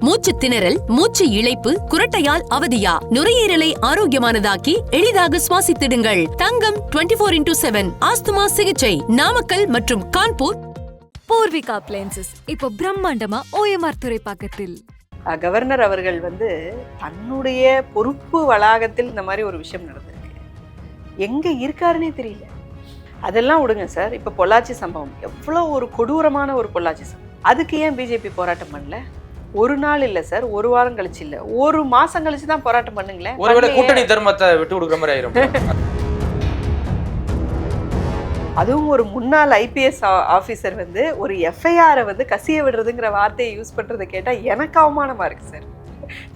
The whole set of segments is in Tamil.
மூச்சு திணறல், மூச்சு இழைப்பு, குரட்டையால் அவதியா? நுரையீரலை ஆரோக்கியமானதாக்கி எளிதாக சுவாசித்திடுங்கள். தங்கம் 24x7 ஆஸ்துமா சிகிச்சை நாமக்கல் மற்றும் கான்பூர். பூர்விகா அப்ளையன்சஸ் இப்போ பிரம்மாண்டமா OMR துறைப்பாக்கத்தில். கவர்னர் அவர்கள் தன்னுடைய பொறுப்பு வளாகத்தில் இந்த மாதிரி ஒரு விஷயம் நடந்திருக்கு. எங்க இருக்காருன்னே தெரியல. அதெல்லாம் விடுங்க சார். இப்ப பொள்ளாச்சி சம்பவம் எவ்வளவு ஒரு கொடூரமான ஒரு பொள்ளாச்சி சம்பவம். அதுக்கு ஏன் பிஜேபி போராட்டம் பண்ணல? ஒரு நாள் இல்ல சார், ஒரு வாரம் கழிச்சு இல்ல, ஒரு மாசம் கழிச்சு தான் போராட்டம் பண்ணுங்களேன். ஒருவேளை கூட்டணி தர்மத்தை விட்டு கொடுக்குற மாதிரி ஆயிரும். அதுவும் ஒரு முன்னாள் ஐபிஎஸ் ஆபீசர் ஒரு எஃப்ஐஆரை கசிய விடுறதுங்கிற வார்த்தையை யூஸ் பண்றதை கேட்டா எனக்கு அவமானமா இருக்கு சார்.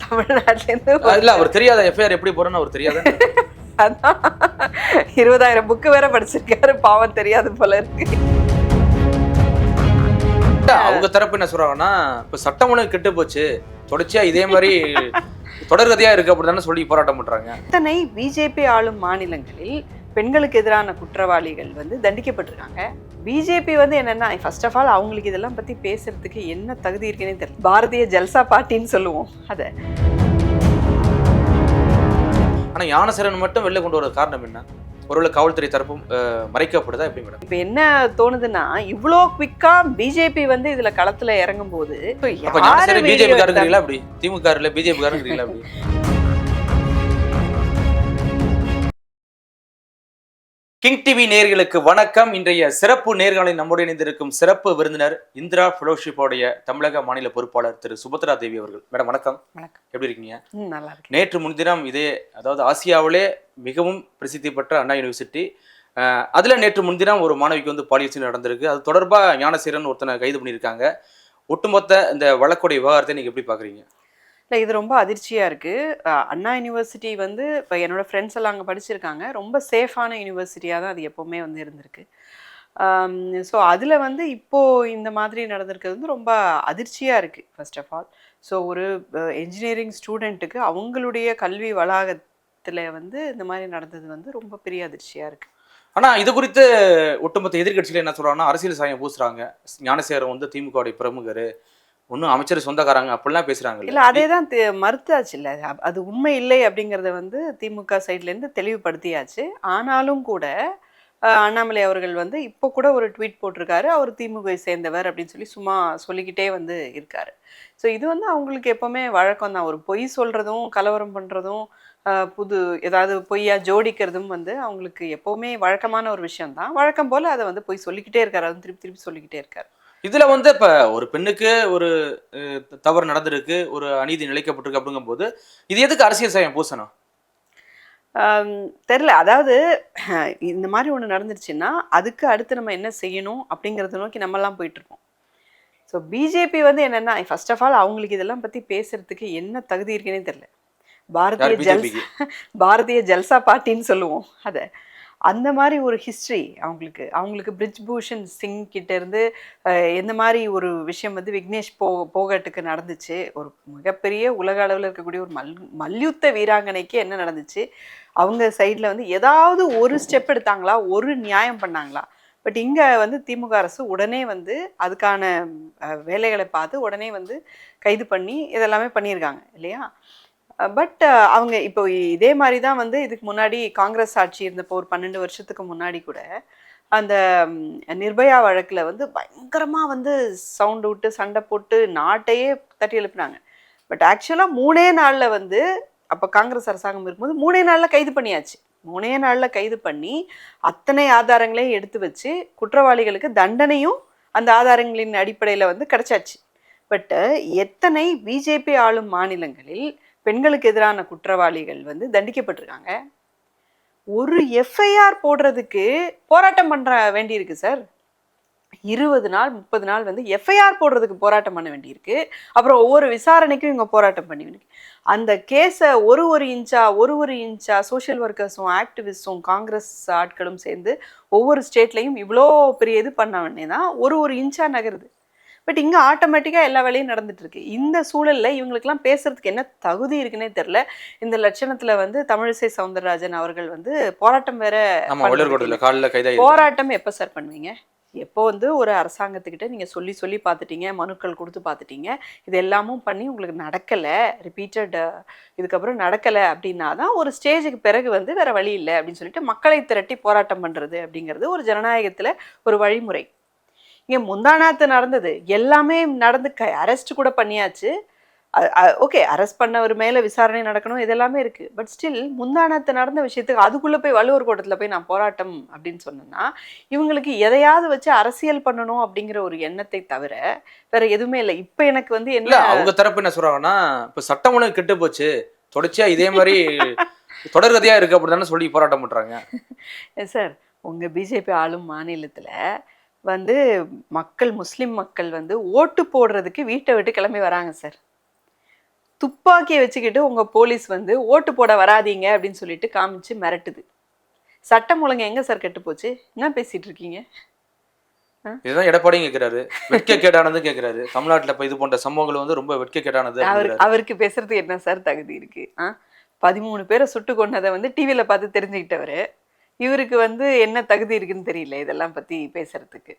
தமிழ்நாட்டுல இருந்து அவர் தெரியாத எஃப்ஐஆர் எப்படி போறேன்னு அவர் தெரியாத. அதான் 20,000 புக்கு வேற படிச்சிருக்காரு, பாவம் தெரியாது போல இருக்கு. அவங்க தரப்பு என்ன சொல்றாங்கன்னா, இப்ப சட்டம் ஒழுங்கு கெட்டு போச்சு, தொடர்ச்சியா இதே மாதிரி தொடர்கதையா இருக்கு அப்படிதானே சொல்லி போராட்டம் பண்றாங்க. இத்தனை பிஜேபி ஆளும் மாநிலங்களில் பெண்களுக்கு எதிரான குற்றவாளிகள் தண்டிக்கப்பட்டிருக்காங்க. பிஜேபி என்னன்னா, ஃபர்ஸ்ட் ஆஃப் ஆல் அவங்களுக்கு இதெல்லாம் பத்தி பேசுறதுக்கு என்ன தகுதி இருக்குன்னே தெரியல. பாரதிய ஜல்சா பார்ட்டின்னு சொல்லுவோம் அத. ஆனா ஞானசேரன் மட்டும் வெளில கொண்டு வர காரணம் என்ன? ஒருவேளை காவல்துறை தரப்பும் மறைக்கப்படுதா எப்படி மேடம்? இப்ப என்ன தோணுதுன்னா, இவ்வளோ குவிக்கா பிஜேபி இதுல களத்துல இறங்கும் போது பிஜேபி காரங்களா அப்படி, திமுக பிஜேபி காரங்களா அப்படி? கிங் டிவி நேயர்களுக்கு வணக்கம். இன்றைய சிறப்பு நேர்காணலில் நம்முடைய இணைந்திருக்கும் சிறப்பு விருந்தினர் இந்திரா ஃபெலோஷிப்போடைய தமிழக மாநில பொறுப்பாளர் திரு சுபத்ரா தேவி அவர்கள். மேடம் வணக்கம். வணக்கம். எப்படி இருக்கீங்க? நல்லா இருக்கு. நேற்று முன்தினம் அதாவது ஆசியாவிலே மிகவும் பிரசித்தி பெற்ற அண்ணா யூனிவர்சிட்டி, அதுல நேற்று முன்தினம் ஒரு மாணவிக்கு பாலியல் நடந்திருக்கு. அது தொடர்பாக ஞானசேரன் ஒருத்தனை கைது பண்ணியிருக்காங்க. ஒட்டுமொத்த இந்த வழக்குடைய விவகாரத்தை நீங்க எப்படி பாக்குறீங்க? இல்லை, இது ரொம்ப அதிர்ச்சியாக இருக்குது. அண்ணா யூனிவர்சிட்டி இப்போ என்னோடய ஃப்ரெண்ட்ஸ் எல்லாம் அங்கே படிச்சிருக்காங்க. ரொம்ப சேஃபான யூனிவர்சிட்டியாக தான் அது எப்போவுமே இருந்திருக்கு. ஸோ அதில் இப்போது இந்த மாதிரி நடந்திருக்கிறது ரொம்ப அதிர்ச்சியாக இருக்குது ஃபர்ஸ்ட் ஆஃப் ஆல். ஸோ ஒரு என்ஜினியரிங் ஸ்டூடெண்ட்டுக்கு அவங்களுடைய கல்வி வளாகத்தில் இந்த மாதிரி நடந்தது ரொம்ப பெரிய அதிர்ச்சியாக இருக்குது. ஆனால் இது குறித்து ஒட்டுமொத்த எதிர்கட்சியில் என்ன சொல்கிறாங்கன்னா, அரசியல் சாயம் பூசுகிறாங்க. ஞானசேகரன் திமுகவுடைய பிரமுகர், ஒன்றும் அமைச்சர் சொந்தக்காரங்க அப்படிலாம் பேசுறாங்க. இல்லை, அதே தான் மறுத்தாச்சு. இல்லை, அது உண்மை இல்லை அப்படிங்கிறத திமுக சைட்லேருந்து தெளிவுபடுத்தியாச்சு. ஆனாலும் கூட அண்ணாமலை அவர்கள் இப்போ கூட ஒரு ட்வீட் போட்டிருக்காரு, அவர் திமுகவை சேர்ந்தவர் அப்படின்னு சும்மா சொல்லிக்கிட்டே இருக்காரு. ஸோ இது அவங்களுக்கு எப்போவுமே வழக்கம் தான். ஒரு பொய் சொல்கிறதும் கலவரம் பண்ணுறதும் புது ஏதாவது பொய்யா ஜோடிக்கிறதும் அவங்களுக்கு எப்போவுமே வழக்கமான ஒரு விஷயம்தான். வழக்கம் போல் அதை பொய் சொல்லிக்கிட்டே இருக்காரு, அதுவும் திருப்பி திருப்பி சொல்லிக்கிட்டே இருக்காரு. இதுல இப்ப ஒரு பெண்ணுக்கு ஒரு தவறு நடந்திருக்கு, ஒரு அநீதி நிலைக்கப்பட்டிருக்கு அப்படிங்கும்போது இது எதுக்கு அரசியல் சாயம் பூசணும்? தெரில. அதாவது இந்த மாதிரி ஒன்று நடந்துருச்சுன்னா அதுக்கு அடுத்து நம்ம என்ன செய்யணும் அப்படிங்கிறத நோக்கி நம்மலாம் போயிட்டுருக்கோம். ஸோ பிஜேபி என்னென்னா, ஃபர்ஸ்ட் ஆஃப் ஆல் அவங்களுக்கு இதெல்லாம் பற்றி பேசுறதுக்கு என்ன தகுதி இருக்குன்னே தெரில. பாரதிய ஜல்சா பார்ட்டின்னு சொல்லுவோம் அதை. அந்த மாதிரி ஒரு ஹிஸ்ட்ரி அவங்களுக்கு பிரிஜ் பூஷன் சிங் கிட்ட இருந்து எந்த மாதிரி ஒரு விஷயம் விக்னேஷ் போகட்டுக்கு நடந்துச்சு. ஒரு மிகப்பெரிய உலக அளவில் இருக்கக்கூடிய ஒரு மல்யுத்த வீராங்கனைக்கு என்ன நடந்துச்சு, அவங்க சைடில் ஏதாவது ஒரு ஸ்டெப் எடுத்தாங்களா, ஒரு நியாயம் பண்ணாங்களா? பட் இங்கே திமுக அரசு உடனே அதுக்கான வேலைகளை பார்த்து உடனே கைது பண்ணி இதெல்லாமே பண்ணியிருக்காங்க இல்லையா? பட் அவங்க இப்போ இதே மாதிரி தான் இதுக்கு முன்னாடி காங்கிரஸ் ஆட்சி இருந்தப்போ ஒரு 12 வருஷத்துக்கு முன்னாடி கூட அந்த நிர்பயா வழக்கில் பயங்கரமாக சவுண்ட் விட்டு சண்டை போட்டு நாட்டையே தட்டி எழுப்பினாங்க. பட் ஆக்சுவலாக 3 நாளில் அப்போ காங்கிரஸ் அரசாங்கம் இருக்கும்போது 3 நாளில் கைது பண்ணியாச்சு. 3 நாளில் கைது பண்ணி அத்தனை ஆதாரங்களையும் எடுத்து வச்சு குற்றவாளிகளுக்கு தண்டனையும் அந்த ஆதாரங்களின் அடிப்படையில் கிடைச்சாச்சு. பட் எத்தனை பிஜேபி ஆளும் மாநிலங்களில் பெண்களுக்கு எதிரான குற்றவாளிகள் தண்டிக்கப்பட்டிருக்காங்க. ஒரு எஃப்ஐஆர் போடுறதுக்கு போராட்டம் பண்ண வேண்டியிருக்கு சார். 20 நாள் 30 நாள் எஃப்ஐஆர் போடுறதுக்கு போராட்டம் பண்ண வேண்டியிருக்கு. அப்புறம் ஒவ்வொரு விசாரணைக்கும் இவங்க போராட்டம் பண்ணி அந்த கேஸை ஒரு இன்ச்சா சோஷியல் ஒர்க்கர்ஸும் ஆக்டிவிஸ்டும் காங்கிரஸ் ஆட்களும் சேர்ந்து ஒவ்வொரு ஸ்டேட்லையும் இவ்வளோ பெரிய இது பண்ண வேண்டிய தான் ஒரு இன்ச்சா நகருது. பட் இங்கே ஆட்டோமேட்டிக்காக எல்லா வேலையும் நடந்துட்டு இருக்கு. இந்த சூழலில் இவங்களுக்கெல்லாம் பேசுறதுக்கு என்ன தகுதி இருக்குன்னே தெரில. இந்த லட்சணத்தில் தமிழிசை சவுந்தரராஜன் அவர்கள் போராட்டம் வேற. போராட்டம் எப்போ சார் பண்ணுவீங்க? எப்போ வந்து ஒரு அரசாங்கத்துக்கிட்ட நீங்கள் சொல்லி சொல்லி பார்த்துட்டீங்க, மனுக்கள் கொடுத்து பார்த்துட்டீங்க, இது எல்லாமும் பண்ணி உங்களுக்கு நடக்கலை, ரிப்பீட்டட் இதுக்கப்புறம் நடக்கலை அப்படின்னா தான் ஒரு ஸ்டேஜுக்கு பிறகு வந்து வேறு வழி இல்லை அப்படின்னு சொல்லிட்டு மக்களை திரட்டி போராட்டம் பண்ணுறது அப்படிங்கிறது ஒரு ஜனநாயகத்தில் ஒரு வழிமுறை. இங்கே முந்தானாத்து நடந்தது எல்லாமே நடந்து அரெஸ்ட் கூட பண்ணியாச்சு. ஓகே, அரெஸ்ட் பண்ணவர் மேலே விசாரணை நடக்கணும், இதெல்லாமே இருக்குது. பட் ஸ்டில் முந்தானத்து நடந்த விஷயத்துக்கு அதுக்குள்ளே போய் வள்ளுவர் கோட்டத்தில் போய் நான் போராட்டம் அப்படின்னு சொன்னேன்னா இவங்களுக்கு எதையாவது வச்சு அரசியல் பண்ணணும் அப்படிங்கிற ஒரு எண்ணத்தை தவிர வேற எதுவுமே இல்லை. இப்போ எனக்கு வந்து என்ன அவங்க தரப்பு என்ன சொல்றாங்கன்னா, இப்போ சட்டம் ஒழுங்கு கெட்டு போச்சு, தொடர்ச்சியா இதே மாதிரி தொடர்கதையா இருக்கு அப்படிதானே சொல்லி போராட்டம் பண்றாங்க. சார், உங்கள் பிஜேபி ஆளும் மாநிலத்தில் வந்து மக்கள், முஸ்லீம் மக்கள் வந்து ஓட்டு போடுறதுக்கு வீட்டை விட்டு கிளம்பி வராங்க சார். துப்பாக்கியை வச்சுக்கிட்டு உங்கள் போலீஸ் வந்து ஓட்டு போட வராதீங்க அப்படின்னு சொல்லிட்டு காமிச்சு மிரட்டுது. சட்டம் ஒழுங்கு எங்கே சார் கெட்டு போச்சு? என்ன பேசிட்டு இருக்கீங்க? இதுதான் எடப்பாடியும் கேட்கிறாரு, வெட்கக்கேடானது கேட்கிறாரு. தமிழ்நாட்டில் இப்போ இது போன்ற சம்பவங்கள் வந்து ரொம்ப வெட்கக்கேடானது. அவருக்கு பேசுறதுக்கு என்ன சார் தகுதி இருக்கு? 13 பேரை சுட்டு கொண்டதை வந்து டிவியில் பார்த்து தெரிஞ்சுக்கிட்டவர், இவருக்கு வந்து என்ன தகுதி இருக்குன்னு தெரியல இதெல்லாம் பற்றி பேசுறதுக்கு.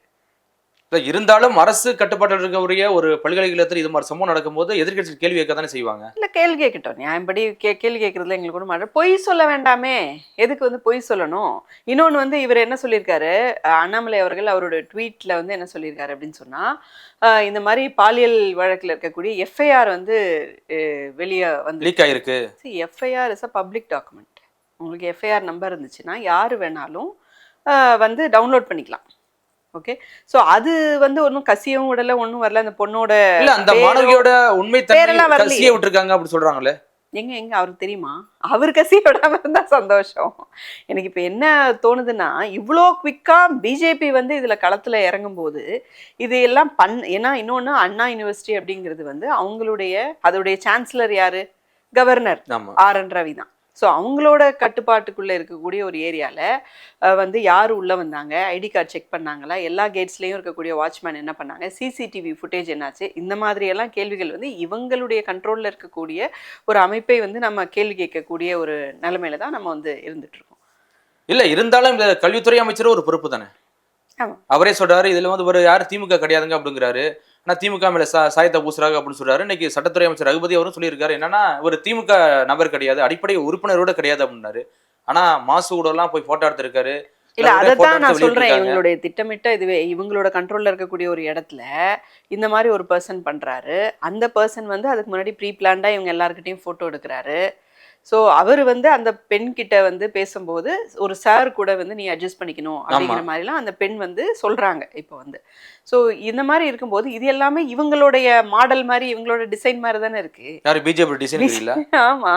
இருந்தாலும் அரசு கட்டுப்பாட்டில் இருக்கக்கூடிய ஒரு பல்கலைக்கழகத்தில் இது மாதிரி சம்பவம் நடக்கும்போது எதிர்கட்சி கேள்வி கேட்க தானே செய்வாங்க. இல்லை, கேள்வி கேட்கட்டும், நியாயப்படி கேள்வி கேட்கறதுல எங்களுக்கு கூட மாட்டோம். பொய் சொல்ல வேண்டாமே, எதுக்கு வந்து பொய் சொல்லணும்? இன்னொன்று வந்து இவர் என்ன சொல்லியிருக்காரு, அண்ணாமலை அவர்கள் அவரோட ட்வீட்டில் வந்து என்ன சொல்லியிருக்காரு அப்படின்னு சொன்னால், இந்த மாதிரி பாலியல் வழக்கில் இருக்கக்கூடிய எஃப்ஐஆர் வந்து வெளியே வந்து லீக் ஆகிருக்கு. FIR is a public document. உங்களுக்கு எஃப்ஐஆர் நம்பர் இருந்துச்சுன்னா யார் வேணாலும் வந்து டவுன்லோட் பண்ணிக்கலாம். ஓகே, சோ அது வந்து ஒன்றும் கசியவும் விடல, ஒன்றும் வரல. அந்த பொண்ணோட இல்ல, அந்த மாணவியோட உண்மை தன்மை கசிய விட்டுருக்காங்க அப்படி சொல்றாங்களே. எங்க அவருக்கு தெரியுமா? அவர் கசிய விடாம இருந்தா சந்தோஷம். எனக்கு இப்ப என்ன தோணுதுன்னா, இவ்வளோ குவிக்கா பிஜேபி வந்து இதுல களத்துல இறங்கும் போது இது எல்லாம் ஏன்னா இன்னொன்னு அண்ணா யூனிவர்சிட்டி அப்படிங்கிறது வந்து அதோடைய சான்சலர் யாரு? கவர்னர் RN ரவி தான். ஸோ அவங்களோட கட்டுப்பாட்டுக்குள்ளே இருக்கக்கூடிய ஒரு ஏரியாவில் வந்து யார் உள்ளே வந்தாங்க, ஐடி கார்டு செக் பண்ணாங்களா, எல்லா கேட்ஸ்லேயும் இருக்கக்கூடிய வாட்ச்மேன் என்ன பண்ணாங்க, சிசிடிவி ஃபுட்டேஜ் என்னாச்சு, இந்த மாதிரியெல்லாம் கேள்விகள் வந்து இவங்களுடைய கண்ட்ரோலில் இருக்கக்கூடிய ஒரு அமைப்பை வந்து நம்ம கேள்வி கேட்கக்கூடிய ஒரு நிலைமையில தான் நம்ம வந்து இருந்துட்டு இருக்கோம். இல்லை, இருந்தாலும் இந்த கல்வித்துறை அமைச்சர் ஒரு பொறுப்பு தானே. அவரே சொல்றாரு இதுல வந்து ஒரு யாரும் திமுக கிடையாதுங்க அப்படிங்கிறாரு. ஆனால் திமுக மேல சாயத்தை பூசுறாங்க அப்படின்னு சொல்றாரு. இன்னைக்கு சட்டத்துறை அமைச்சர் ரகுபதி அவரும் சொல்லியிருக்காரு, என்னன்னா ஒரு திமுக நபர் கிடையாது, அடிப்படை உறுப்பினரோட கிடையாது அப்படின்னாரு. ஆனா மாசு கூட எல்லாம் போய் போட்டோ எடுத்திருக்காரு. இல்ல, அதைத்தான் நான் சொல்றேன். இவங்களுடைய திட்டமிட்ட இதுவே இவங்களோட கண்ட்ரோல்ல இருக்கக்கூடிய ஒரு இடத்துல இந்த மாதிரி ஒரு பர்சன் பண்றாரு. அந்த பர்சன் வந்து அதுக்கு முன்னாடி ப்ரீ பிளான்டா இவங்க எல்லாருக்கிட்டையும் போட்டோ எடுக்கிறாரு. ஸோ அவர் வந்து அந்த பெண் கிட்ட வந்து பேசும்போது ஒரு சார் கூட வந்து நீ அட்ஜஸ்ட் பண்ணிக்கணும் அப்படிங்கிற மாதிரிலாம் அந்த பெண் வந்து சொல்றாங்க இப்போ வந்து. ஸோ இந்த மாதிரி இருக்கும்போது இது எல்லாமே இவங்களுடைய மாடல் மாதிரி, இவங்களோட டிசைன் மாதிரி தானே இருக்கு. பிஜேபி டிசைன் இல்ல? ஆமா,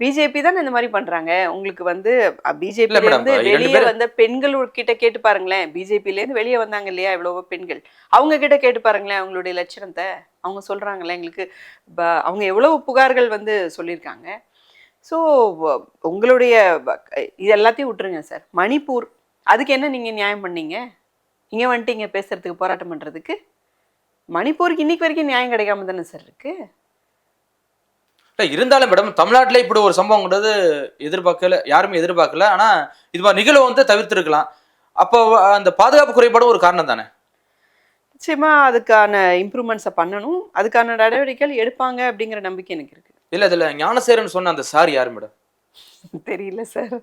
பிஜேபி தானே இந்த மாதிரி பண்றாங்க. உங்களுக்கு வந்து பிஜேபி இருந்து வெளியே வந்த பெண்கள் கிட்ட கேட்டு பாருங்களேன், பிஜேபில இருந்து வெளியே வந்தாங்க இல்லையா எவ்வளவோ பெண்கள், அவங்க கிட்ட கேட்டு பாருங்களேன் அவங்களுடைய லட்சணத்தை. அவங்க சொல்றாங்களே எங்களுக்கு, அவங்க எவ்வளவு புகார்கள் வந்து சொல்லியிருக்காங்க. ஸோ உங்களுடைய இது எல்லாத்தையும் விட்டுருங்க சார். மணிப்பூர், அதுக்கு என்ன நீங்கள் நியாயம் பண்ணீங்க? இங்கே வந்துட்டீங்க பேசுறதுக்கு, போராட்டம் பண்ணுறதுக்கு. மணிப்பூருக்கு இன்னைக்கு வரைக்கும் நியாயம் கிடைக்காம தானே சார் இருக்கு. இருந்தாலும் மேடம், தமிழ்நாட்டில் இப்படி ஒரு சம்பவங்கிறது எதிர்பார்க்கல, யாருமே எதிர்பார்க்கல. ஆனால் இது மாதிரி நிகழ்வு வந்து தவிர்த்திருக்கலாம். அப்போ அந்த பாதுகாப்பு குறைபாடும் ஒரு காரணம் தானே. நிச்சயமா அதுக்கான இம்ப்ரூவ்மெண்ட்ஸை பண்ணணும், அதுக்கான நடவடிக்கைகள் எடுப்பாங்க அப்படிங்கிற நம்பிக்கை எனக்கு இருக்கு. இல்லை, இதில் ஞானசேரன் சொன்ன அந்த சார் யார் மேடம்? தெரியல சார்,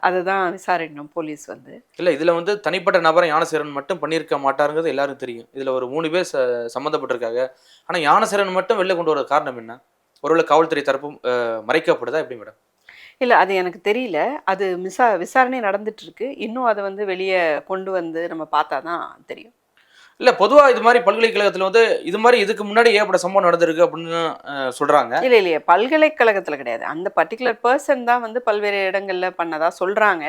அதுதான் விசாரிக்கணும் போலீஸ் வந்து. இல்லை, இதில் வந்து தனிப்பட்ட நபரை ஞானசேரன் மட்டும் பண்ணியிருக்க மாட்டாருங்கிறது எல்லாரும் தெரியும். இதில் ஒரு 3 பேர் சம்மந்தப்பட்டிருக்காங்க. ஆனால் ஞானசேரன் மட்டும் வெளில கொண்டு வர காரணம் என்ன? ஒருவேளை காவல்துறை தரப்பும் மறைக்கப்படுதா எப்படி மேடம்? இல்லை, அது எனக்கு தெரியல. அது விசாரணை நடந்துட்டு இருக்கு. இன்னும் அதை வந்து வெளியே கொண்டு வந்து நம்ம பார்த்தா தான் தெரியும். இல்லை, பொதுவாக இது மாதிரி பல்கலைக்கழகத்தில் வந்து இது மாதிரி இதுக்கு முன்னாடி ஏற்பட்ட சம்பவம் நடந்திருக்கு அப்படின்னு சொல்கிறாங்க. இல்லையே, பல்கலைக்கழகத்தில் கிடையாது, அந்த பர்டிகுலர் பர்சன் தான் வந்து பல்வேறு இடங்களில் பண்ணதா சொல்கிறாங்க.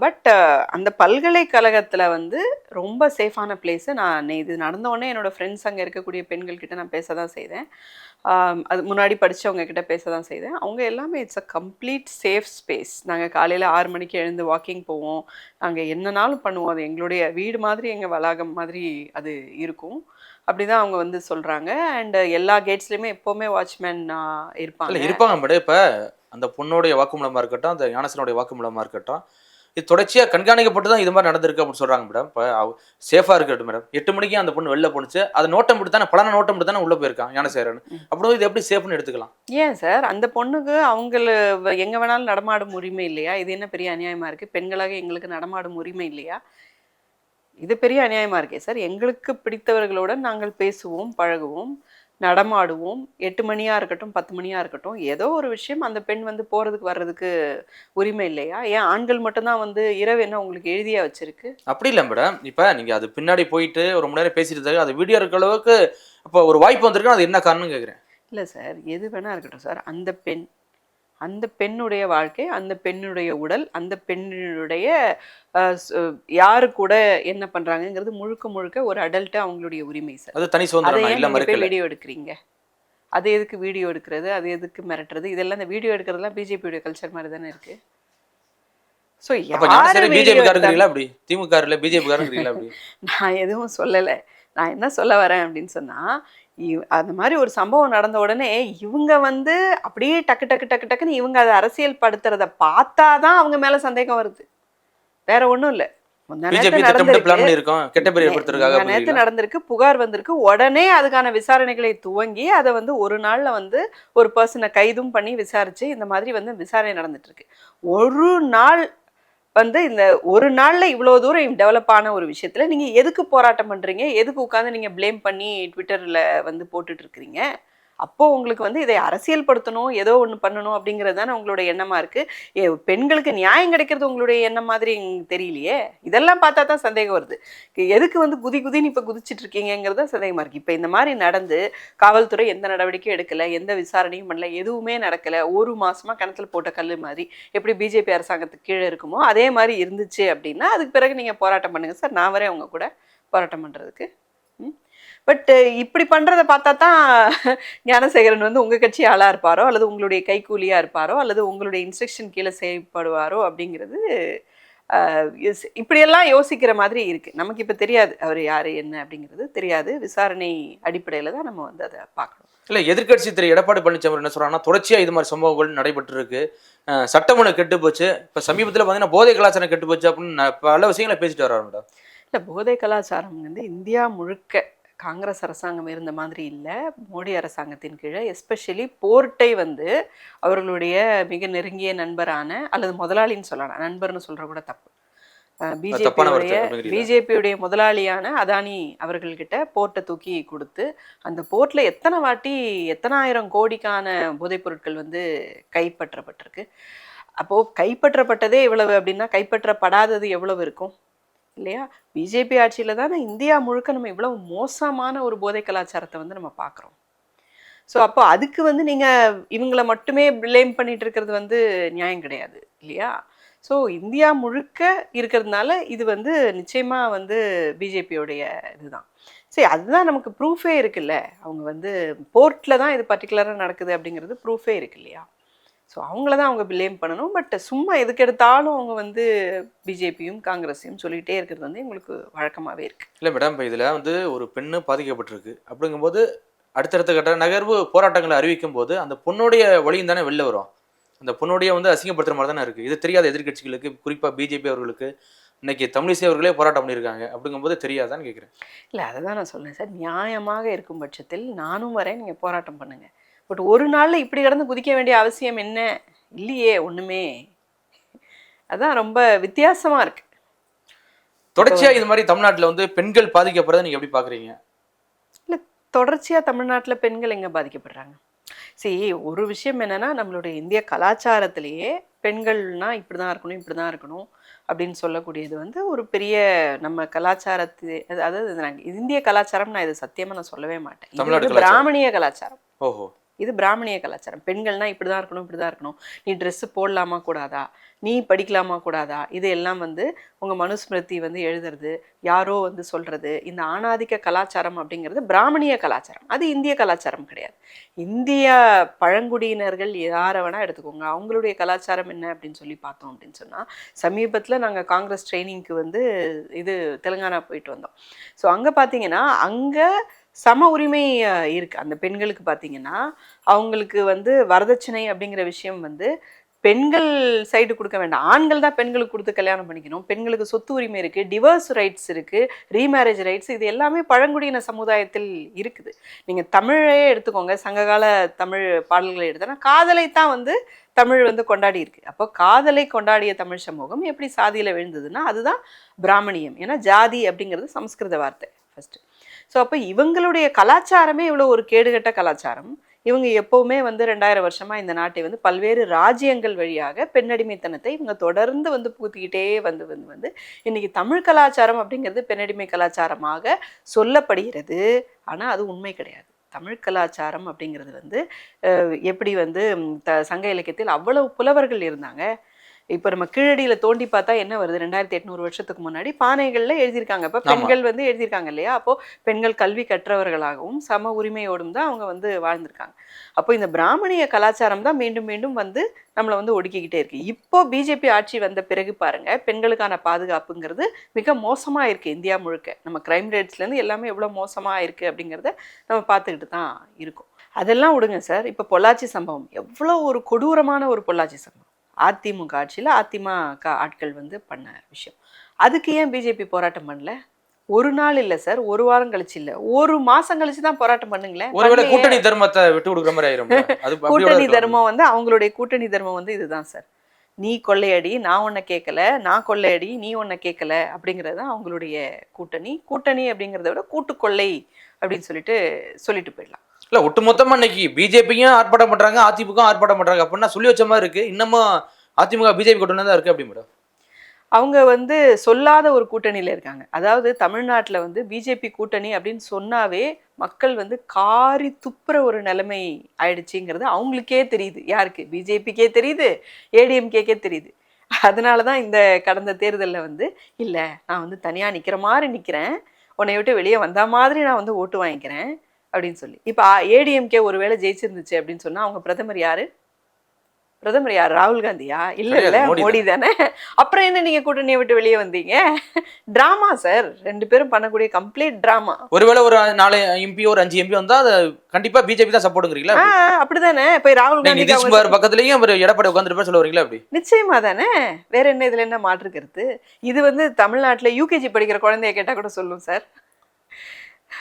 பட் அந்த பல்கலைக்கழகத்தில் வந்து ரொம்ப சேஃபான பிளேஸு. நான் இது நடந்தோடனே என்னோடய ஃப்ரெண்ட்ஸ் அங்கே இருக்கக்கூடிய பெண்கள்கிட்ட நான் பேச தான் செய்தேன். அது முன்னாடி படித்தவங்க கிட்ட பேச தான் செய்தேன். அவங்க எல்லாமே it's a complete safe space. நாங்கள் காலையில் 6 மணிக்கு எழுந்து வாக்கிங் போவோம், நாங்கள் என்னன்னாலும் பண்ணுவோம். அது எங்களுடைய வீடு மாதிரி, எங்கள் வளாகம் மாதிரி அது இருக்கும். அப்படி தான் அவங்க வந்து சொல்கிறாங்க. அண்ட் எல்லா கேட்ஸ்லேயுமே எப்போவுமே வாட்ச்மேன் இருப்பாங்க. இருப்பாங்க மேடம். இப்போ அந்த பொண்ணோடைய வாக்குமூலமாக இருக்கட்டும், அந்த ஞானசேரனுடைய வாக்குமூலமாக இருக்கட்டும், இது தொடர்ச்சியா கண்காணிக்கப்பட்டு தான் இது மாதிரி நடந்திருக்கு அப்படின்னு சொல்றாங்க மேடம். இப்போ சேஃபா இருக்கட்டும் மேடம், 8 மணிக்கு அந்த பொண்ணு வெளில போணுச்சு, அது நோட்டம் விட்டு தானே பலான நோட்டம் விட்டு தானே உள்ள போயிருக்கான் ஞானசேகரன். அப்படி இது எப்படி சேஃப்னு எடுத்துக்கலாம்? ஏன் சார் அந்த பொண்ணுக்கு எங்க வேணாலும் நடமாடும் உரிமை இல்லையா? இது என்ன பெரிய அநியாயமா இருக்கு? பெண்களாக எங்களுக்கு நடமாடும் உரிமை இல்லையா? இது பெரிய அநியாயமா இருக்கே சார். எங்களுக்கு பிடித்தவர்களுடன் நாங்கள் பேசுவோம், பழகுவோம், நடமாடுவோம். 8 மணியா இருக்கட்டும், 10 மணியா இருக்கட்டும், ஏதோ ஒரு விஷயம் அந்த பெண் வந்து போறதுக்கு வர்றதுக்கு உரிமை இல்லையா? ஏன் ஆண்கள் மட்டும்தான் வந்து இரவு என்ன உங்களுக்கு எழுதியா வச்சிருக்கு? அப்படி இல்லை மேடம். இப்போ நீங்க அது பின்னாடி போயிட்டு ஒரு மணி நேரம் பேசிட்டு இருந்தாங்க, அது வீடியோ இருக்க அளவுக்கு இப்போ ஒரு வாய்ப்பு வந்திருக்கு, அது என்ன காரணம்னு கேட்குறேன். இல்லை சார், எது வேணா இருக்கட்டும் சார். அந்த பெண்ணுடைய வாழ்க்கை, அந்த பெண்ணுடைய உடல், அந்த பெண்ணுடைய யாரு கூட என்ன பண்றாங்கங்கிறது முழுக்க முழுக்க ஒரு அடல்ட்டு அவங்களுடைய உரிமை சார். அது தனி அதை சுதந்திரம் ஏன் இல்ல நீங்க போய் மறுக்கல. வீடியோ எடுக்கிறீங்க? அது எதுக்கு வீடியோ எடுக்கிறது? அது எதுக்கு மிரட்டுறது? இதெல்லாம் இந்த வீடியோ எடுக்கிறதுலாம் பிஜேபியோட கல்ச்சர் மாதிரி தானே இருக்கு. ஸோ அப்ப ஞானசேகரன் பிஜேபி காரங்கிறீங்களா அப்படி? திமுக இல்ல பிஜேபி காரங்கிறீங்களா அப்படி? நான் எதுவும் சொல்லலை. நான் என்ன சொல்ல வரேன் அப்படின்னு சொன்னா, அந்த மாதிரி ஒரு சம்பவம் நடந்த உடனே இவங்க வந்து அப்படியே டக்கு டக்கு டக்கு டக்குன்னு இவங்க அதை அரசியல் படுத்துறத பார்த்தாதான் அவங்க மேல சந்தேகம் வருது. வேற ஒண்ணும் இல்லை. பிஜேபி திட்டமிட்டு பிளான் பண்ணிருக்கோம் கெட்ட பேர் ஏற்படுத்துறதுக்காக. நேத்து நடந்திருக்கு, புகார் வந்திருக்கு, உடனே அதுக்கான விசாரணைகளை துவங்கி அதை வந்து ஒரு நாள்ல வந்து ஒரு பர்சனை கைதும் பண்ணி விசாரிச்சு இந்த மாதிரி வந்து விசாரணை நடந்துட்டு இருக்கு. ஒரு நாள் வந்து இந்த ஒரு நாள்ல இவ்வளவு தூரம் டெவலப் ஆன ஒரு விஷயத்துல நீங்க எதுக்கு போராட்டம் பண்றீங்க? எதுக்கு உட்காந்து நீங்க ப்ளேம் பண்ணி ட்விட்டர்ல வந்து போட்டுட்டு இருக்கிறீங்க? அப்போ உங்களுக்கு வந்து இதை அரசியல் படுத்தணும், ஏதோ ஒன்று பண்ணணும் அப்படிங்கிறது தானே உங்களுடைய எண்ணமா இருக்கு. பெண்களுக்கு நியாயம் கிடைக்கிறது உங்களுடைய எண்ணம் மாதிரி தெரியலையே. இதெல்லாம் பார்த்தா தான் சந்தேகம் வருது. எதுக்கு வந்து குதின்னு இப்போ குதிச்சிட்டு இருக்கீங்கிறத சந்தேகமா இருக்கு. இப்போ இந்த மாதிரி நடந்து காவல்துறை எந்த நடவடிக்கையும் எடுக்கல, எந்த விசாரணையும் பண்ணல, எதுவுமே நடக்கல. ஒரு மாசமா கிணத்துல போட்ட கல் மாதிரி எப்படி பிஜேபி அரசாங்கத்துக்கு கீழே இருக்குமோ அதே மாதிரி இருந்துச்சு அப்படின்னா அதுக்கு பிறகு நீங்க போராட்டம் பண்ணுங்க சார். நான் வரேன் உங்க கூட போராட்டம் பண்றதுக்கு. பட் இப்படி பண்றதை பார்த்தா தான் ஞானசேகரன் வந்து உங்க கட்சி ஆளா இருப்பாரோ, அல்லது உங்களுடைய கைக்கூலியா இருப்பாரோ, அல்லது உங்களுடைய இன்ஸ்ட்ரக்ஷன் கீழே செயல்படுவாரோ அப்படிங்கிறது இப்படியெல்லாம் யோசிக்கிற மாதிரி இருக்கு. நமக்கு இப்ப தெரியாது அவர் யாரு என்ன அப்படிங்கிறது தெரியாது. விசாரணை அடிப்படையில தான் நம்ம வந்து அதை பார்க்கணும். இல்ல எதிர்கட்சி திரு எடப்பாடி பழனிசாமி என்ன சொல்றாங்கன்னா, தொடர்ச்சியா இது மாதிரி சம்பவங்கள் நடைபெற்று இருக்கு. சட்டமூலம் கெட்டு போச்சு. இப்ப சமீபத்துல பாத்தீங்கன்னா போதை கலாச்சாரம் கெட்டு போச்சு அப்படின்னு பல விஷயங்களை பேசிட்டு வர்றாரு மேடம். இல்ல போதை கலாச்சாரம் வந்து இந்தியா முழுக்க காங்கிரஸ் அரசாங்கம் இருந்த மாதிரி இல்லை. மோடி அரசாங்கத்தின் கீழே எஸ்பெஷலி போர்ட்டை வந்து அவர்களுடைய மிக நெருங்கிய நண்பரான அல்லது முதலாளின்னு சொல்லலாம், நண்பர்னு சொல்ற கூட தப்பு, பிஜேபியுடைய முதலாளியான அதானி அவர்கள்கிட்ட போர்ட்டை தூக்கி கொடுத்து அந்த போர்ட்ல எத்தனை வாட்டி எத்தனாயிரம் கோடிக்கான போதைப் பொருட்கள் வந்து கைப்பற்றப்பட்டிருக்கு. அப்போ கைப்பற்றப்பட்டதே இவ்வளவு அப்படின்னா கைப்பற்றப்படாதது எவ்வளவு இருக்கும் இல்லையா? பிஜேபி ஆட்சியில தான் இந்தியா முழுக்க நம்ம இவ்வளவு மோசமான ஒரு போதை கலாச்சாரத்தை வந்து நம்ம பார்க்குறோம். ஸோ அப்போ அதுக்கு வந்து நீங்க இவங்களை மட்டுமே பிளேம் பண்ணிட்டு இருக்கிறது வந்து நியாயம் கிடையாது இல்லையா? ஸோ இந்தியா முழுக்க இருக்கிறதுனால இது வந்து நிச்சயமா வந்து பிஜேபியோடைய இதுதான். சரி, அதுதான் நமக்கு ப்ரூஃபே இருக்குல்ல. அவங்க வந்து போர்ட்ல தான் இது பர்டிகுலராக நடக்குது அப்படிங்கிறது ப்ரூஃபே இருக்கு இல்லையா? ஸோ அவங்கள தான் அவங்க பிளேம் பண்ணணும். பட் சும்மா எதுக்கு எடுத்தாலும் அவங்க வந்து பிஜேபியும் காங்கிரஸையும் சொல்லிகிட்டே இருக்கிறது வந்து எங்களுக்கு வழக்கமாகவே இருக்கு. இல்லை மேடம், இப்போ இதில் வந்து ஒரு பெண்ணு பாதிக்கப்பட்டிருக்கு அப்படிங்கும்போது அடுத்தடுத்த கட்ட நகர்வு போராட்டங்களை அறிவிக்கும் போது அந்த பொண்ணுடைய வழியும் தானே வெளில வரும். அந்த பொண்ணுடைய வந்து அசிங்கப்படுத்துற மாதிரி தானே இருக்குது. இது தெரியாத எதிர்கட்சிகளுக்கு, குறிப்பாக பிஜேபி அவர்களுக்கு இன்னைக்கு தமிழிசை அவர்களே போராட்டம் பண்ணியிருக்காங்க அப்படிங்கும்போது தெரியாதான்னு கேட்குறேன். இல்லை, அதை தான் நான் சொல்றேன் சார். நியாயமாக இருக்கும் பட்சத்தில் நானும் வரேன், நீங்கள் போராட்டம் பண்ணுங்க. பட் ஒரு நாளில் இப்படி கடந்து குதிக்க வேண்டிய அவசியம் என்ன இல்லையே ஒன்றுமே. அதான் ரொம்ப வித்தியாசமாக இருக்கு. தொடர்ச்சியாக இது மாதிரி தமிழ்நாட்டில் வந்து பெண்கள் பாதிக்கப்படுறதை நீங்கள் எப்படி பார்க்குறீங்க? இல்லை, தொடர்ச்சியாக தமிழ்நாட்டில் பெண்கள் எங்கே பாதிக்கப்படுறாங்க? சரி, ஒரு விஷயம் என்னன்னா, நம்மளுடைய இந்திய கலாச்சாரத்திலேயே பெண்கள்னா இப்படி தான் இருக்கணும், இப்படி தான் இருக்கணும் அப்படின்னு சொல்லக்கூடியது வந்து ஒரு பெரிய நம்ம கலாச்சாரத்து, அதாவது இந்திய கலாச்சாரம், நான் இது சத்தியமாக நான் சொல்லவே மாட்டேன். இது பிராமணிய கலாச்சாரம். ஓஹோ, இது பிராமணிய கலாச்சாரம். பெண்கள்னா இப்படிதான் இருக்கணும், இப்படிதான் இருக்கணும், நீ ட்ரெஸ்ஸு போடலாமா கூடாதா, நீ படிக்கலாமா கூடாதா, இது எல்லாம் வந்து உங்க மனுஸ்மிருதி வந்து எழுதுறது, யாரோ வந்து சொல்றது. இந்த ஆணாதிக்க கலாச்சாரம் அப்படிங்கிறது பிராமணிய கலாச்சாரம், அது இந்திய கலாச்சாரம் கிடையாது. இந்திய பழங்குடியினர்கள் யாரை வேணா எடுத்துக்கோங்க, அவங்களுடைய கலாச்சாரம் என்ன அப்படின்னு சொல்லி பார்த்தோம் அப்படின்னு சொன்னா, சமீபத்தில் நாங்கள் காங்கிரஸ் ட்ரைனிங்க்கு வந்து இது தெலுங்கானா போயிட்டு வந்தோம். ஸோ அங்கே பார்த்தீங்கன்னா அங்கே சம உரிமை இருக்கு. அந்த பெண்களுக்கு பார்த்தீங்கன்னா அவங்களுக்கு வந்து வரதட்சணை அப்படிங்கிற விஷயம் வந்து பெண்கள் சைடு கொடுக்க வேண்டாம், ஆண்கள் தான் பெண்களுக்கு கொடுத்து கல்யாணம் பண்ணிக்கணும், பெண்களுக்கு சொத்து உரிமை இருக்குது, டிவோர்ஸ் ரைட்ஸ் இருக்குது, ரீமேரேஜ் ரைட்ஸ், இது எல்லாமே பழங்குடியின சமுதாயத்தில் இருக்குது. நீங்கள் தமிழே எடுத்துக்கோங்க, சங்ககால தமிழ் பாடல்களை எடுத்தோன்னா காதலை தான் வந்து தமிழ் வந்து கொண்டாடி இருக்கு. அப்போ காதலை கொண்டாடிய தமிழ் சமூகம் எப்படி சாதியில் விழுந்ததுன்னா அதுதான் பிராமணியம். ஏன்னா ஜாதி அப்படிங்கிறது சமஸ்கிருத வார்த்தை ஃபஸ்ட்டு. ஸோ அப்போ இவங்களுடைய கலாச்சாரமே இவ்வளோ ஒரு கேடுகட்ட கலாச்சாரம். இவங்க எப்போவுமே வந்து 2000 வருஷமாக இந்த நாட்டை வந்து பல்வேறு ராஜ்யங்கள் வழியாக பெண்ணடிமைத்தனத்தை இவங்க தொடர்ந்து வந்து பூத்திக்கிட்டே வந்து வந்து வந்து இன்றைக்கி தமிழ் கலாச்சாரம் அப்படிங்கிறது பெண்ணடிமை கலாச்சாரமாக சொல்லப்படுகிறது. ஆனால் அது உண்மை கிடையாது. தமிழ் கலாச்சாரம் அப்படிங்கிறது வந்து எப்படி வந்து சங்க இலக்கியத்தில் அவ்வளவு புலவர்கள் இருந்தாங்க. இப்போ நம்ம கீழடியில் தோண்டி பார்த்தா என்ன வருது, 2800 வருஷத்துக்கு முன்னாடி பானைகளில் எழுதியிருக்காங்க. இப்போ பெண்கள் வந்து எழுதியிருக்காங்க இல்லையா? அப்போது பெண்கள் கல்வி கற்றவர்களாகவும் சம உரிமையோடும் தான் அவங்க வந்து வாழ்ந்திருக்காங்க. அப்போ இந்த பிராமணிய கலாச்சாரம் தான் மீண்டும் மீண்டும் வந்து நம்மளை வந்து ஒடுக்கிக்கிட்டே இருக்குது. இப்போ பிஜேபி ஆட்சி வந்த பிறகு பாருங்கள், பெண்களுக்கான பாதுகாப்புங்கிறது மிக மோசமாக இருக்குது இந்தியா முழுக்க. நம்ம கிரைம் ரேட்ஸ்லேருந்து எல்லாமே எவ்வளோ மோசமாக இருக்குது அப்படிங்கிறத நம்ம பார்த்துக்கிட்டு தான் இருக்கோம். அதெல்லாம் விடுங்க சார், இப்போ பொள்ளாச்சி சம்பவம் எவ்வளோ ஒரு கொடூரமான ஒரு பொள்ளாச்சி சம்பவம். அதிமுக ஆட்சியில் அதிமுக ஆட்கள் வந்து பண்ண விஷயம். அதுக்கு ஏன் பிஜேபி போராட்டம் பண்ணல? ஒரு நாள் இல்லை சார், ஒரு வாரம் கழிச்சு இல்லை, ஒரு மாசம் கழிச்சு தான் போராட்டம் பண்ணுங்களேன். கூட்டணி தர்மத்தை விட்டு கொடுக்குற மாதிரி ஆயிரும். கூட்டணி தர்மம் வந்து அவங்களுடைய கூட்டணி தர்மம் வந்து இதுதான் சார். நீ கொள்ளையடி, நான் உன்னை கேட்கல, நான் கொள்ளையடி, நீ உன்னை கேட்கல அப்படிங்கிறது தான் அவங்களுடைய கூட்டணி. கூட்டணி அப்படிங்கிறத விட கூட்டுக்கொள்ளை அப்படின்னு சொல்லிட்டு போயிடலாம். இல்ல ஒட்டுமொத்தமா இன்னைக்கு பிஜேபியும் ஆர்ப்பாட்டம் பண்றாங்க, அதிமுக ஆர்ப்பாட்டம் பண்றாங்க அப்படின்னா சொல்லி வச்ச மாதிரி இருக்கு. இன்னமும் அதிமுக பிஜேபி கூட்டணி தான் இருக்கு அப்படி மேடம். அவங்க வந்து சொல்லாத ஒரு கூட்டணியில இருக்காங்க. அதாவது தமிழ்நாட்டில் வந்து பிஜேபி கூட்டணி அப்படின்னு சொன்னாவே மக்கள் வந்து காரி துப்புற ஒரு நிலைமை ஆயிடுச்சுங்கிறது அவங்களுக்கே தெரியுது. யாருக்கு? பிஜேபிக்கே தெரியுது, ஏடிஎம்கேக்கே தெரியுது. அதனால தான் இந்த கடந்த தேர்தலில் வந்து இல்லை நான் வந்து தனியாக நிற்கிற மாதிரி நிற்கிறேன், உன்னை விட்டு வெளியே வந்த மாதிரி நான் வந்து ஓட்டு வாங்கிக்கிறேன் அப்படின்னு சொல்லி. இப்போ ஏடிஎம்கே ஒருவேளை ஜெயிச்சிருந்துச்சு அப்படின்னு சொன்னால் அவங்க பிரதமர் யாரு? ராகுல் காந்தியா? இல்ல மோடி தானே. அப்புறம் என்ன நீங்க கூட்டணியை விட்டு வெளியே வந்தீங்க? டிராமா சார், 2 பேரும் பண்ணக்கூடிய கம்ப்ளீட் டிராமா. ஒருவேளை ஒரு 4 MP ஒரு 5 MP வந்தா அது கண்டிப்பா பிஜேபி தான் சப்போர்ட்ங்கறீங்களா? அப்படிதானே. போய் ராகுல் காந்தி நிதிஷ்குமார் பக்கத்துலயும் ஒரு எடப்பாடி உட்கார்ந்துட்டு சொல்ல வரீங்களா? அப்படி நிச்சயமா தானே. வேற என்ன இதுல என்ன மாற்று கருத்து? இது வந்து தமிழ்நாட்டுல யூகேஜி படிக்கிற குழந்தைய கேட்டா கூட சொல்லும் சார்.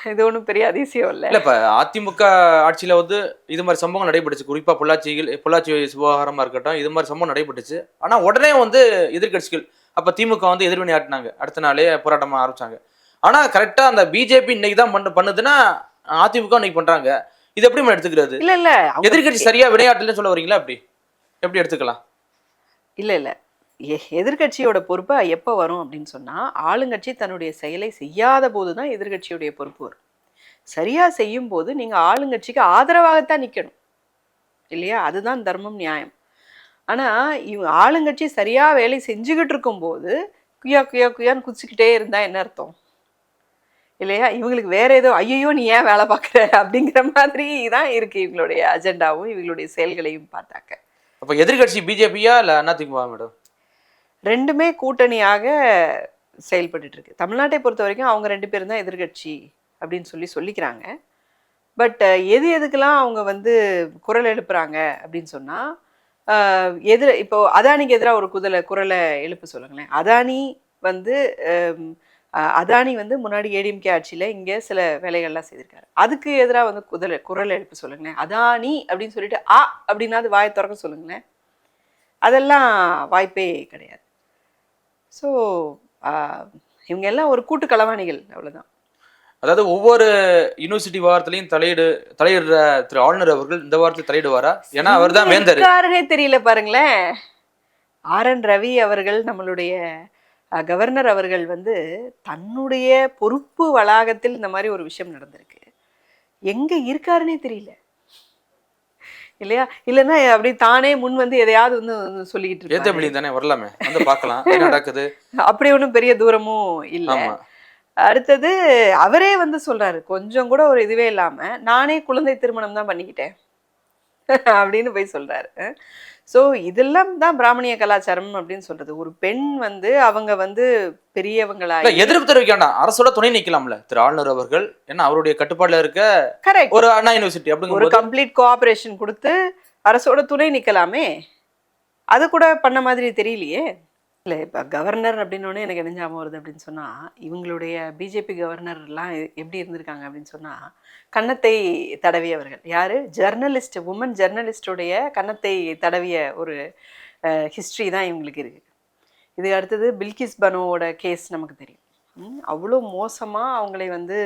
இது ஒன்றும் பெரிய அதிசயம் இல்லை. இப்போ அதிமுக ஆட்சியில் வந்து இது மாதிரி சம்பவம் நடைபெற்றுச்சு. குறிப்பாக பொள்ளாச்சி விவகாரமாக இருக்கட்டும், இது மாதிரி சம்பவம் நடைபெற்றுச்சு. ஆனால் உடனே வந்து எதிர்கட்சிகள் அப்போ திமுக வந்து எதிர்வினை ஆட்டினாங்க, அடுத்த நாளே போராட்டமாக ஆரம்பிச்சாங்க. ஆனால் கரெக்டாக அந்த பிஜேபி இன்னைக்கு தான் பண்ணுதுன்னா அதிமுக இன்னைக்கு பண்ணுறாங்க. இது எப்படி நம்ம எடுத்துக்கிறது? இல்லை எதிர்கட்சி சரியாக விளையாட்டுலன்னு சொல்ல வரீங்களா? அப்படி எப்படி எடுத்துக்கலாம்? இல்லை எதிர்கட்சியோட பொறுப்பு எப்போ வரும் அப்படின்னு சொன்னால், ஆளுங்கட்சி தன்னுடைய செயலை செய்யாத போது தான் எதிர்கட்சியுடைய பொறுப்பு வரும். சரியாக செய்யும் போது நீங்கள் ஆளுங்கட்சிக்கு ஆதரவாகத்தான் நிற்கணும் இல்லையா? அதுதான் தர்மம், நியாயம். ஆனால் இவங்க ஆளுங்கட்சி சரியாக வேலை செஞ்சுக்கிட்டு இருக்கும்போது குயான்னு குதிச்சுக்கிட்டே இருந்தால் என்ன அர்த்தம் இல்லையா? இவங்களுக்கு வேற ஏதோ ஐயோ நீ ஏன் வேலை பார்க்குற அப்படிங்கிற மாதிரி தான் இருக்குது இவங்களுடைய அஜெண்டாவும் இவங்களுடைய செயல்களையும் பார்த்தாக்க. அப்போ எதிர்கட்சி பிஜேபியா இல்லை அதிமுக மேடம்? ரெண்டுமே கூட்டணியாக செயல்பட்டு இருக்கு. தமிழ்நாட்டை பொறுத்த வரைக்கும் அவங்க 2 பேரும் தான் எதிர்கட்சி அப்படின்னு சொல்லிக்கிறாங்க. பட் எதுக்கெல்லாம் அவங்க வந்து குரல் எழுப்புறாங்க அப்படின்னு சொன்னால், இப்போ அதானிக்கு எதிராக ஒரு குரலை எழுப்ப சொல்லுங்களேன். அதானி வந்து முன்னாடி ஏடிஎம்கே ஆட்சியில் இங்கே சில வேலைகள்லாம் செய்திருக்காரு. அதுக்கு எதிராக வந்து குரல் எழுப்ப சொல்லுங்களேன். அதானி அப்படின்னு சொல்லிட்டு அப்படின்னா அது வாயை திறக்க சொல்லுங்களேன். அதெல்லாம் வாய்ப்பே கிடையாது. ஸோ இவங்க எல்லாம் ஒரு கூட்டு களவாணிகள், அவ்வளோதான். அதாவது ஒவ்வொரு யூனிவர்சிட்டி வாரத்திலையும் தலையிடுற திரு ஆளுநர் அவர்கள் இந்த வாரத்தில் தலையிடுவாரா? ஏன்னா அவர் தான் வேந்தர். யாருன்னே தெரியல பாருங்களேன். RN ரவி அவர்கள், நம்மளுடைய கவர்னர் அவர்கள் வந்து தன்னுடைய பொறுப்பு வளாகத்தில் இந்த மாதிரி ஒரு விஷயம் நடந்திருக்கு. எங்க இருக்காருன்னே தெரியல இல்லையா? இல்லைன்னா அப்படி தானே முன் வந்து எதையாவது வந்து சொல்லிக்கிட்டு இருக்காரு. தானே வரலாமே, வந்து பார்க்கலாம் என்ன நடக்குது. அப்படி ஒன்றும் பெரிய தூரமும் இல்லை. அடுத்தது அவரே வந்து சொல்றாரு, கொஞ்சம் கூட ஒரு இதுவே இல்லாம நானே குழந்தை திருமணம் தான் பண்ணிக்கிட்டேன் அப்படின்னு போய் சொல்றாரு. ஸோ இதெல்லாம் தான் பிராமணிய கலாச்சாரம் அப்படின்னு சொல்றது. ஒரு பெண் வந்து அவங்க வந்து பெரியவங்களா எதிர்ப்பு தெரிவிக்க வேண்டாம், அரசோட துணை நிக்கலாம்ல திரு ஆளுநர் அவர்கள். ஏன்னா அவருடைய கட்டுப்பாடுல இருக்க கரெக்ட் ஒரு அண்ணா யூனிவர்சிட்டி அப்படி ஒரு கம்ப்ளீட் கோஆபரேஷன் கொடுத்து அரசோட துணை நிக்கலாமே. அது கூட பண்ண மாதிரி தெரியலையே. இல்லை, இப்போ கவர்னர் அப்படின்னோடனே எனக்கு என்ன ஞாபகம் வருது அப்படின்னு சொன்னால், இவங்களுடைய பிஜேபி கவர்னர்லாம் எப்படி இருந்திருக்காங்க அப்படின்னு சொன்னால், கன்னத்தை தடவியவர்கள் யார்? ஜெர்னலிஸ்ட், உமன் ஜெர்னலிஸ்டுடைய கன்னத்தை தடவிய ஒரு ஹிஸ்ட்ரி தான் இவங்களுக்கு இருக்குது. இது அடுத்தது பில்கிஸ் பனோவோட கேஸ் நமக்கு தெரியும். அவ்வளோ மோசமாக அவங்களை வந்து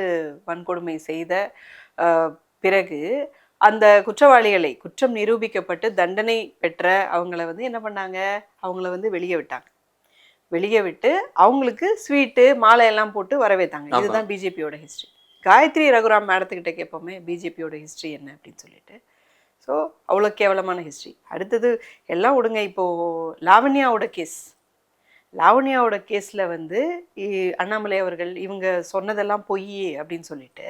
வன்கொடுமை செய்த பிறகு அந்த குற்றவாளிகளை, குற்றம் நிரூபிக்கப்பட்டு தண்டனை பெற்ற அவங்கள வந்து என்ன பண்ணாங்க, அவங்கள வந்து வெளியே விட்டாங்க. வெளியே விட்டு அவங்களுக்கு ஸ்வீட்டு மாலை எல்லாம் போட்டு வரவேற்றாங்க. இதுதான் பிஜேபியோட ஹிஸ்ட்ரி. காயத்ரி ரகுராம் மேடத்துக்கிட்ட கேட்போமே பிஜேபியோட ஹிஸ்ட்ரி என்ன அப்படின்னு சொல்லிட்டு. ஸோ அவ்வளோ கேவலமான ஹிஸ்ட்ரி. அடுத்தது எல்லாம் விடுங்க, இப்போது லாவண்யாவோட கேஸில் வந்து அண்ணாமலை அவர்கள் இவங்க சொன்னதெல்லாம் பொய் அப்படின்னு சொல்லிட்டு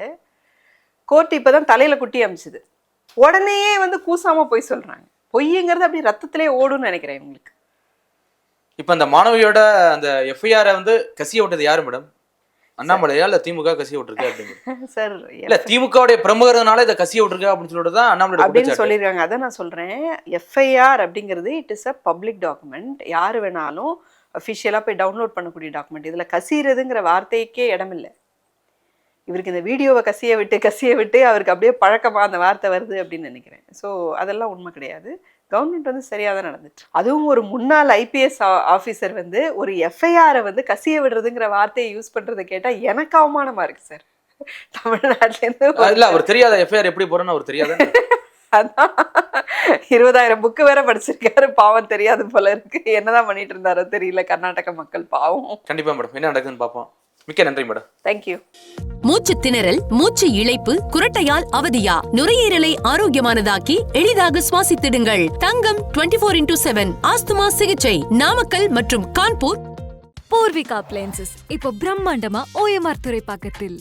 கோர்ட் இப்போ தான் தலையில் குட்டி அமிச்சுது. உடனேயே வந்து கூசாமல் பொய் சொல்கிறாங்க. பொய்ங்கிறது அப்படி ரத்தத்திலே ஓடுன்னு நினைக்கிறேன் இவங்களுக்கு. இப்போ அந்த மாணவியோட அந்த எஃப்ஐஆரை வந்து கசிய விட்டது யாரு மேடம்? அண்ணாமலையா இல்ல திமுக கசிய விட்டுருக்கு அப்படின்னு சார்? இல்ல திமுகவுடைய பிரமுகர்னால இதை கசிய விட்டுருக்கு அப்படின்னு சொல்லிட்டு தான் அண்ணாமலை அப்படின்னு சொல்லியிருக்காங்க. அதான் நான் சொல்றேன், எஃப்ஐஆர் அப்படிங்கிறது it is a public document. யாரு வேணாலும் அஃபிஷியலாக போய் டவுன்லோட் பண்ணக்கூடிய டாக்குமெண்ட். இதில் கசிகிறதுங்கிற வார்த்தைக்கே இடமில்லை. இவருக்கு இந்த வீடியோவை கசிய விட்டு அவருக்கு அப்படியே பழக்கமாக அந்த வார்த்தை வருது அப்படின்னு நினைக்கிறேன். ஸோ அதெல்லாம் உண்மை கிடையாது. கவர்மெண்ட் வந்து சரியாக தான் நடந்துச்சு. அதுவும் ஒரு முன்னாள் ஐபிஎஸ் ஆஃபீஸர் வந்து ஒரு எஃப்ஐஆரை வந்து கசிய விடுறதுங்கிற வார்த்தையை யூஸ் பண்ணுறதை கேட்டால் எனக்கு அவமானமாக இருக்குது சார். தமிழ்நாட்டிலேருந்து இல்லை, அவர் தெரியாத எஃப்ஐஆர் எப்படி போகிறேன்னு அவர் தெரியாத. அதான் 20,000 புக்கு வேற படிச்சிருக்காரு. பாவம் தெரியாது போல இருக்கு. என்னதான் பண்ணிட்டு இருந்தாரோ தெரியல. கர்நாடக மக்கள் பாவம். கண்டிப்பா மேடம், என்ன நடக்குதுன்னு பார்ப்போம். மிக்க நன்றி மேடம். தேங்க்யூ. மூச்சு திணறல், மூச்சு இழைப்பு, குரட்டையால் அவதியா, நுரையீரலை ஆரோக்கியமானதாக்கி எளிதாக சுவாசித்திடுங்கள். தங்கம் 24x7 ஆஸ்துமா சிகிச்சை நாமக்கல் மற்றும் கான்பூர். பூர்விகா அப்ளையன்சஸ் இப்போ பிரம்மாண்டமா OMR துறைப்பாக்கத்தில்.